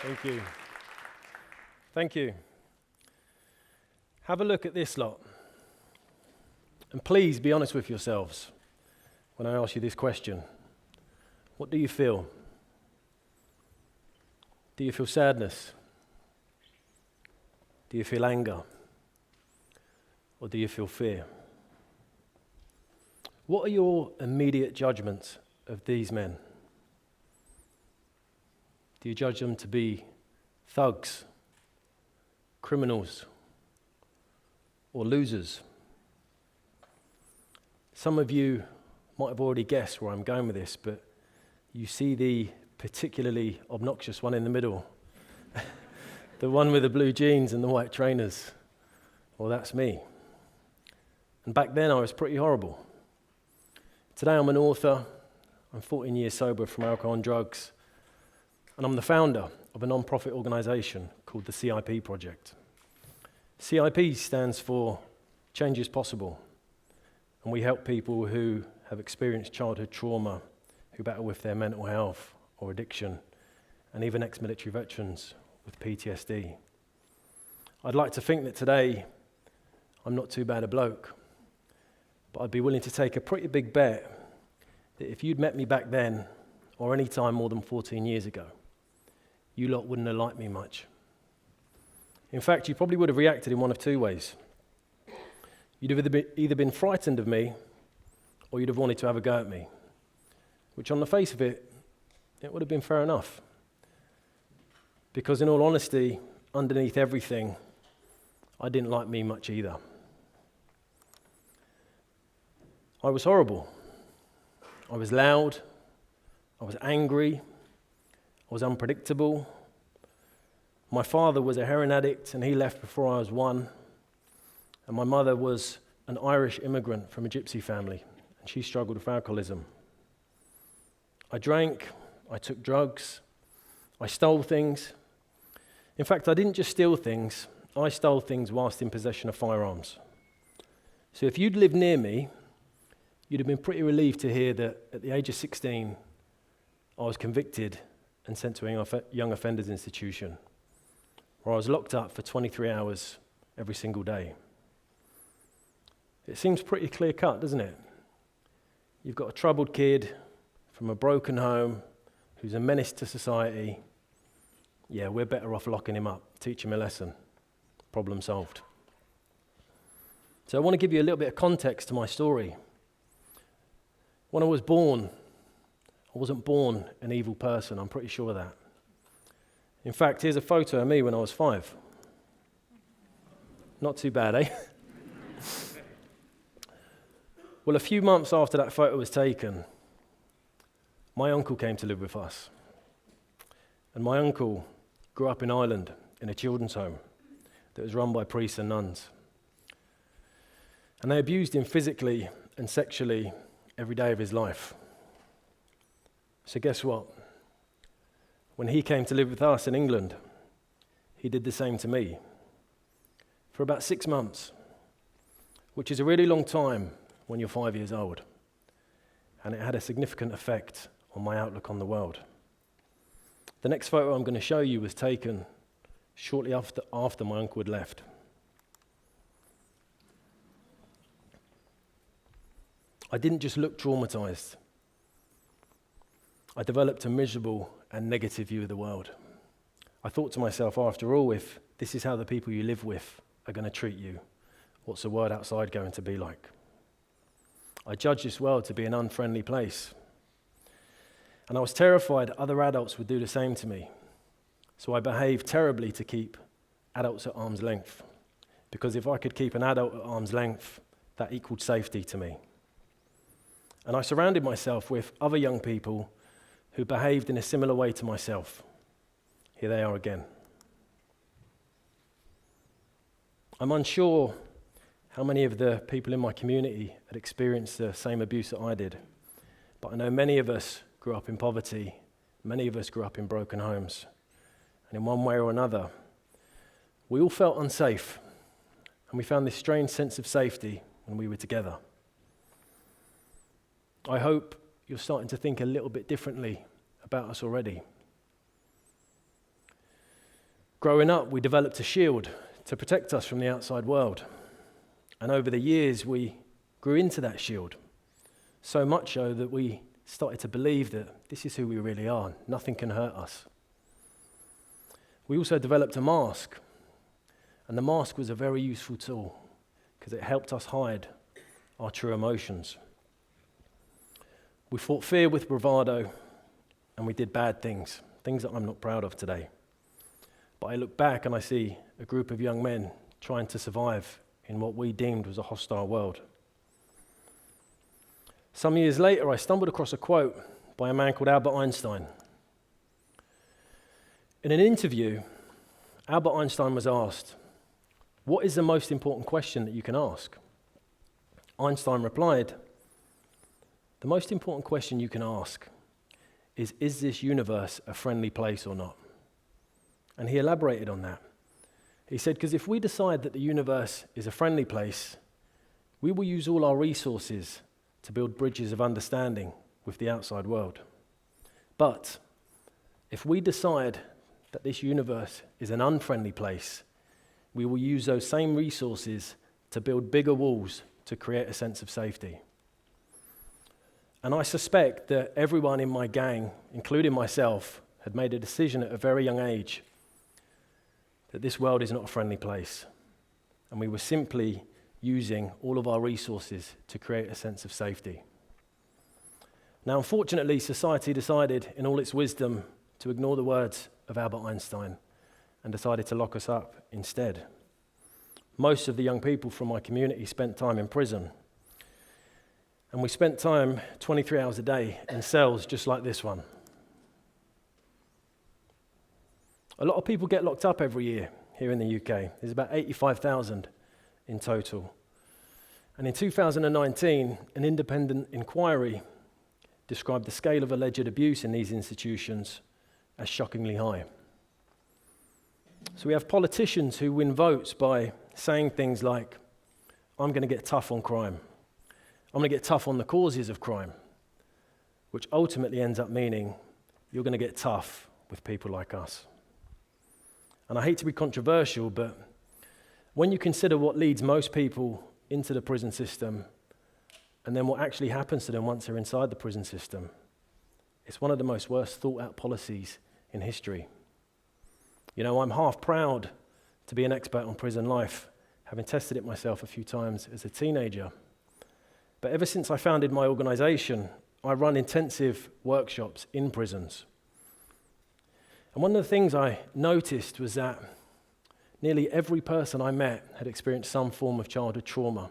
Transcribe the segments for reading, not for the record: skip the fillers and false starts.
Thank you. Thank you. Have a look at this lot. And please be honest with yourselves when I ask you this question. What do you feel? Do you feel sadness? Do you feel anger? Or do you feel fear? What are your immediate judgments of these men? Do you judge them to be thugs, criminals, or losers? Some of you might have already guessed where I'm going with this, but you see the particularly obnoxious one in the middle, the one with the blue jeans and the white trainers. Well, that's me. And back then I was pretty horrible. Today I'm an author, I'm 14 years sober from alcohol and drugs, and I'm the founder of a non-profit organisation called the CIP Project. CIP stands for Change is Possible, and we help people who have experienced childhood trauma, who battle with their mental health or addiction, and even ex-military veterans with PTSD. I'd like to think that today I'm not too bad a bloke, but I'd be willing to take a pretty big bet that if you'd met me back then, or any time more than 14 years ago, you lot wouldn't have liked me much. In fact, you probably would have reacted in one of two ways. You'd have either been frightened of me, or you'd have wanted to have a go at me, which on the face of it, it would have been fair enough. Because in all honesty, underneath everything, I didn't like me much either. I was horrible. I was loud. I was angry. I was unpredictable. My father was a heroin addict and he left before I was 1. And my mother was an Irish immigrant from a gypsy family and she struggled with alcoholism. I drank, I took drugs, I stole things. In fact, I didn't just steal things, I stole things whilst in possession of firearms. So if you'd lived near me, you'd have been pretty relieved to hear that at the age of 16, I was convicted and sent to a young offenders institution, where I was locked up for 23 hours every single day. It seems pretty clear-cut, doesn't it? You've got a troubled kid from a broken home who's a menace to society. Yeah, we're better off locking him up, teach him a lesson. Problem solved. So I want to give you a little bit of context to my story. When I was born, I wasn't born an evil person, I'm pretty sure of that. In fact, here's a photo of me when I was 5. Not too bad, eh? Well, a few months after that photo was taken, my uncle came to live with us. And my uncle grew up in Ireland in a children's home that was run by priests and nuns. And they abused him physically and sexually every day of his life. So guess what? When he came to live with us in England, he did the same to me for about 6 months, which is a really long time when you're 5 years old. And it had a significant effect on my outlook on the world. The next photo I'm going to show you was taken shortly after my uncle had left. I didn't just look traumatized. I developed a miserable and negative view of the world. I thought to myself, after all, if this is how the people you live with are going to treat you, what's the world outside going to be like? I judged this world to be an unfriendly place. And I was terrified other adults would do the same to me. So I behaved terribly to keep adults at arm's length. Because if I could keep an adult at arm's length, that equaled safety to me. And I surrounded myself with other young people who behaved in a similar way to myself. Here they are again. I'm unsure how many of the people in my community had experienced the same abuse that I did, but I know many of us grew up in poverty, many of us grew up in broken homes, and in one way or another, we all felt unsafe, and we found this strange sense of safety when we were together. I hope you're starting to think a little bit differently about us already. Growing up, we developed a shield to protect us from the outside world. And over the years, we grew into that shield, so much so that we started to believe that this is who we really are. Nothing can hurt us. We also developed a mask, and the mask was a very useful tool because it helped us hide our true emotions. We fought fear with bravado, and we did bad things that I'm not proud of today. But I look back and I see a group of young men trying to survive in what we deemed was a hostile world. Some years later, I stumbled across a quote by a man called Albert Einstein. In an interview, Albert Einstein was asked, "What is the most important question that you can ask?" Einstein replied, "The most important question you can ask is this universe a friendly place or not?" And he elaborated on that. He said, because if we decide that the universe is a friendly place, we will use all our resources to build bridges of understanding with the outside world. But if we decide that this universe is an unfriendly place, we will use those same resources to build bigger walls to create a sense of safety. And I suspect that everyone in my gang, including myself, had made a decision at a very young age that this world is not a friendly place. And we were simply using all of our resources to create a sense of safety. Now, unfortunately, society decided, in all its wisdom, to ignore the words of Albert Einstein and decided to lock us up instead. Most of the young people from my community spent time in prison. And we spent time 23 hours a day in cells just like this one. A lot of people get locked up every year here in the UK. There's about 85,000 in total. And in 2019, an independent inquiry described the scale of alleged abuse in these institutions as shockingly high. So we have politicians who win votes by saying things like, "I'm going to get tough on crime. I'm going to get tough on the causes of crime," which ultimately ends up meaning you're going to get tough with people like us. And I hate to be controversial, but when you consider what leads most people into the prison system and then what actually happens to them once they're inside the prison system, it's one of the most worst thought out policies in history. You know, I'm half proud to be an expert on prison life, having tested it myself a few times as a teenager. But ever since I founded my organization, I run intensive workshops in prisons. And one of the things I noticed was that nearly every person I met had experienced some form of childhood trauma,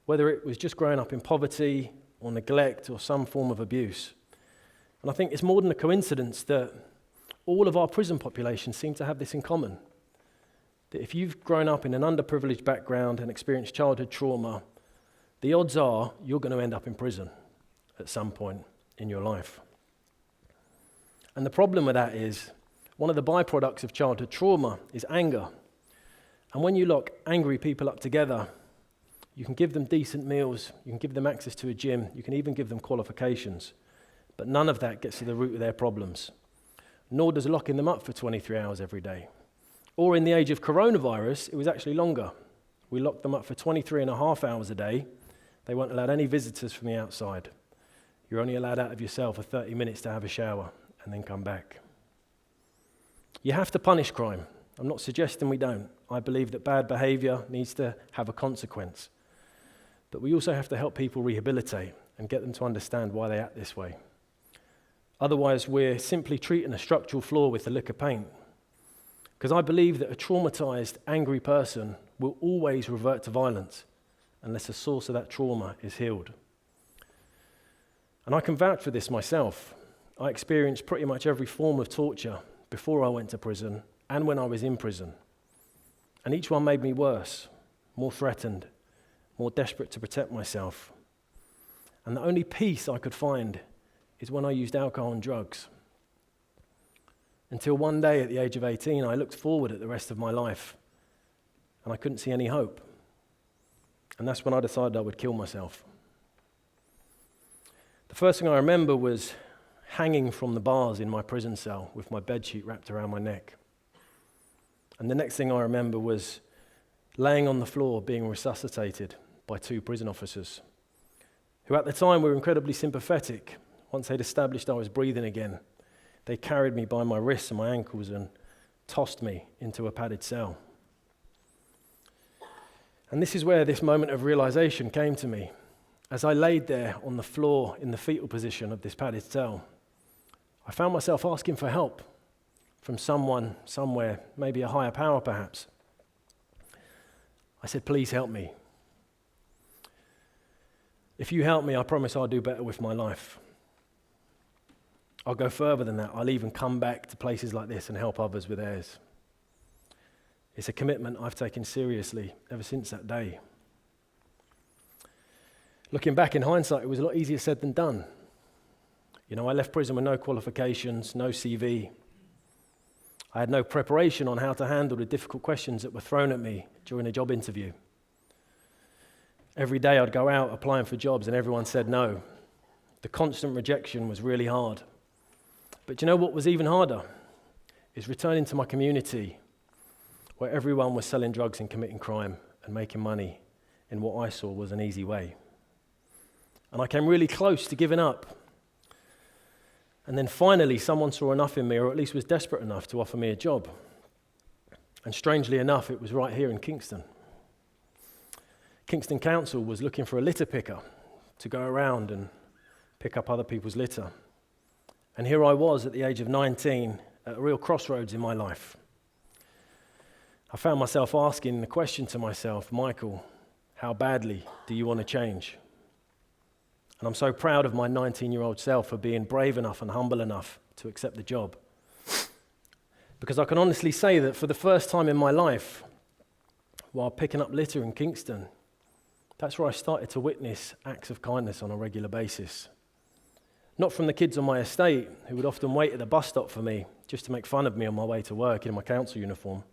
whether it was just growing up in poverty or neglect or some form of abuse. And I think it's more than a coincidence that all of our prison populations seem to have this in common, that if you've grown up in an underprivileged background and experienced childhood trauma, the odds are you're going to end up in prison at some point in your life. And the problem with that is, one of the byproducts of childhood trauma is anger. And when you lock angry people up together, you can give them decent meals, you can give them access to a gym, you can even give them qualifications. But none of that gets to the root of their problems. Nor does locking them up for 23 hours every day. Or in the age of coronavirus, it was actually longer. We locked them up for 23 and a half hours a day. They weren't allowed any visitors from the outside. You're only allowed out of your cell for 30 minutes to have a shower and then come back. You have to punish crime. I'm not suggesting we don't. I believe that bad behavior needs to have a consequence. But we also have to help people rehabilitate and get them to understand why they act this way. Otherwise, we're simply treating a structural flaw with a lick of paint. Because I believe that a traumatized, angry person will always revert to violence unless the source of that trauma is healed. And I can vouch for this myself. I experienced pretty much every form of torture before I went to prison and when I was in prison. And each one made me worse, more threatened, more desperate to protect myself. And the only peace I could find is when I used alcohol and drugs. Until one day at the age of 18, I looked forward at the rest of my life and I couldn't see any hope. And that's when I decided I would kill myself. The first thing I remember was hanging from the bars in my prison cell with my bedsheet wrapped around my neck. And the next thing I remember was laying on the floor being resuscitated by 2 prison officers, who at the time were incredibly sympathetic. Once they'd established I was breathing again, they carried me by my wrists and my ankles and tossed me into a padded cell. And this is where this moment of realization came to me. As I laid there on the floor in the fetal position of this padded cell, I found myself asking for help from someone, somewhere, maybe a higher power perhaps. I said, please help me. If you help me, I promise I'll do better with my life. I'll go further than that. I'll even come back to places like this and help others with theirs. It's a commitment I've taken seriously ever since that day. Looking back in hindsight, it was a lot easier said than done. You know, I left prison with no qualifications, no CV. I had no preparation on how to handle the difficult questions that were thrown at me during a job interview. Every day I'd go out applying for jobs and everyone said no. The constant rejection was really hard. But you know what was even harder? Is returning to my community where everyone was selling drugs and committing crime and making money in what I saw was an easy way. And I came really close to giving up. And then finally someone saw enough in me, or at least was desperate enough to offer me a job. And strangely enough, it was right here in Kingston. Kingston Council was looking for a litter picker to go around and pick up other people's litter. And here I was at the age of 19 at a real crossroads in my life. I found myself asking the question to myself, Michael, how badly do you want to change? And I'm so proud of my 19-year-old self for being brave enough and humble enough to accept the job. Because I can honestly say that for the first time in my life, while picking up litter in Kingston, that's where I started to witness acts of kindness on a regular basis. Not from the kids on my estate, who would often wait at the bus stop for me just to make fun of me on my way to work in my council uniform,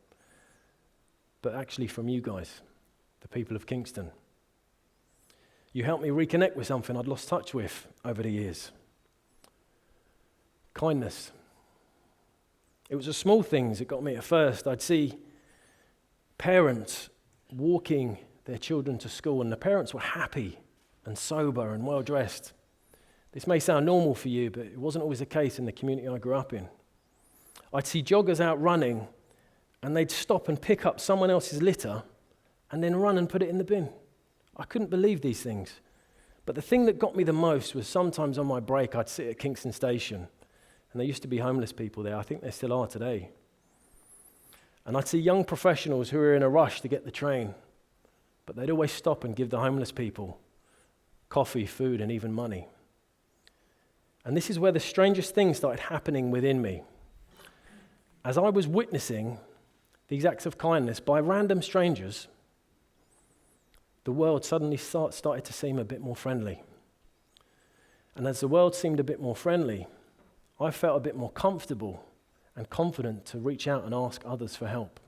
but actually from you guys, the people of Kingston. You helped me reconnect with something I'd lost touch with over the years. Kindness. It was the small things that got me at first. I'd see parents walking their children to school, and the parents were happy and sober and well-dressed. This may sound normal for you, but it wasn't always the case in the community I grew up in. I'd see joggers out running, and they'd stop and pick up someone else's litter and then run and put it in the bin. I couldn't believe these things. But the thing that got me the most was sometimes on my break, I'd sit at Kingston Station, and there used to be homeless people there. I think there still are today. And I'd see young professionals who were in a rush to get the train, but they'd always stop and give the homeless people coffee, food, and even money. And this is where the strangest things started happening within me. As I was witnessing these acts of kindness by random strangers, the world suddenly started to seem a bit more friendly. And as the world seemed a bit more friendly, I felt a bit more comfortable and confident to reach out and ask others for help.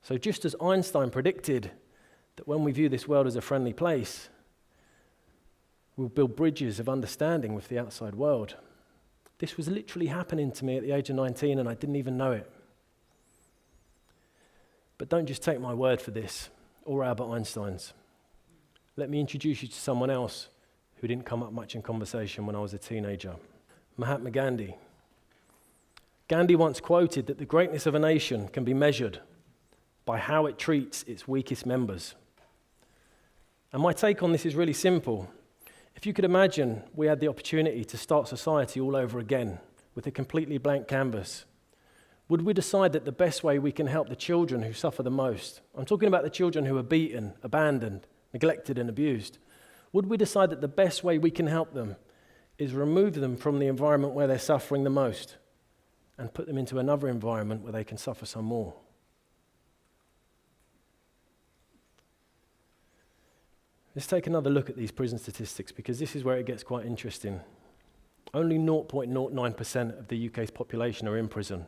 So just as Einstein predicted that when we view this world as a friendly place, we'll build bridges of understanding with the outside world, this was literally happening to me at the age of 19 and I didn't even know it. But don't just take my word for this, or Albert Einstein's. Let me introduce you to someone else who didn't come up much in conversation when I was a teenager. Mahatma Gandhi. Gandhi once quoted that the greatness of a nation can be measured by how it treats its weakest members. And my take on this is really simple. If you could imagine we had the opportunity to start society all over again with a completely blank canvas, would we decide that the best way we can help the children who suffer the most, I'm talking about the children who are beaten, abandoned, neglected and abused, would we decide that the best way we can help them is remove them from the environment where they're suffering the most and put them into another environment where they can suffer some more? Let's take another look at these prison statistics, because this is where it gets quite interesting. Only 0.09% of the UK's population are in prison.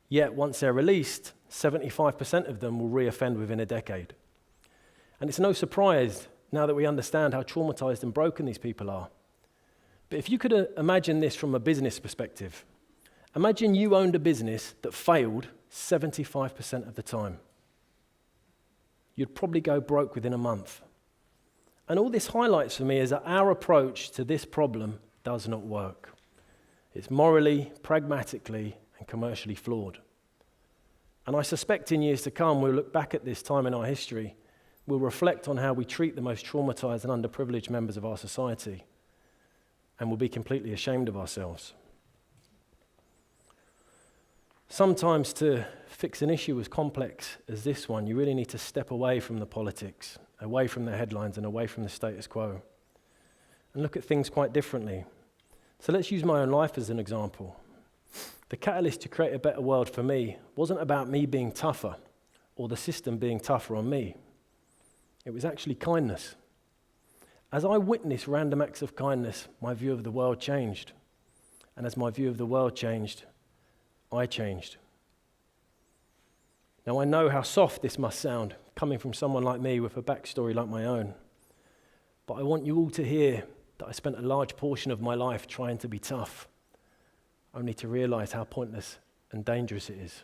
Yet, once they're released, 75% of them will reoffend within a decade. And it's no surprise now that we understand how traumatized and broken these people are. But if you could imagine this from a business perspective, imagine you owned a business that failed 75% of the time. You'd probably go broke within a month. And all this highlights for me is that our approach to this problem does not work. It's morally, pragmatically, and commercially flawed. And I suspect in years to come, we'll look back at this time in our history, we'll reflect on how we treat the most traumatized and underprivileged members of our society, and we'll be completely ashamed of ourselves. Sometimes to fix an issue as complex as this one, you really need to step away from the politics, away from the headlines, and away from the status quo, and look at things quite differently. So let's use my own life as an example. The catalyst to create a better world for me wasn't about me being tougher or the system being tougher on me. It was actually kindness. As I witnessed random acts of kindness, my view of the world changed. And as my view of the world changed, I changed. Now I know how soft this must sound, coming from someone like me with a backstory like my own. But I want you all to hear that I spent a large portion of my life trying to be tough, only to realize how pointless and dangerous it is.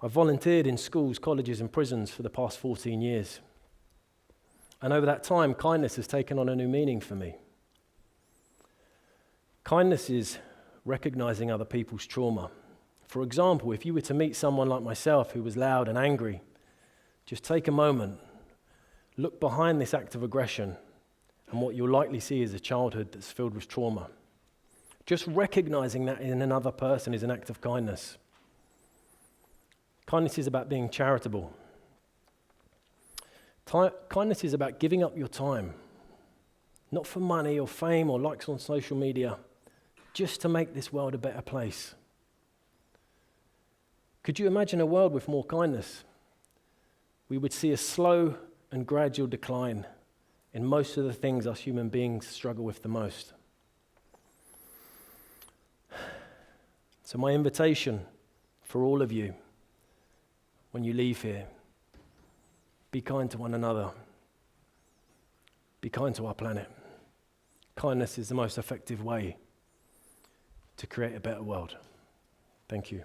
I've volunteered in schools, colleges, and prisons for the past 14 years. And over that time, kindness has taken on a new meaning for me. Kindness is recognizing other people's trauma. For example, if you were to meet someone like myself who was loud and angry, just take a moment, look behind this act of aggression, and what you'll likely see is a childhood that's filled with trauma. Just recognizing that in another person is an act of kindness. Kindness is about being charitable. Kindness is about giving up your time, not for money or fame or likes on social media, just to make this world a better place. Could you imagine a world with more kindness? We would see a slow and gradual decline in most of the things us human beings struggle with the most. So my invitation for all of you, when you leave here, be kind to one another. Be kind to our planet. Kindness is the most effective way to create a better world. Thank you.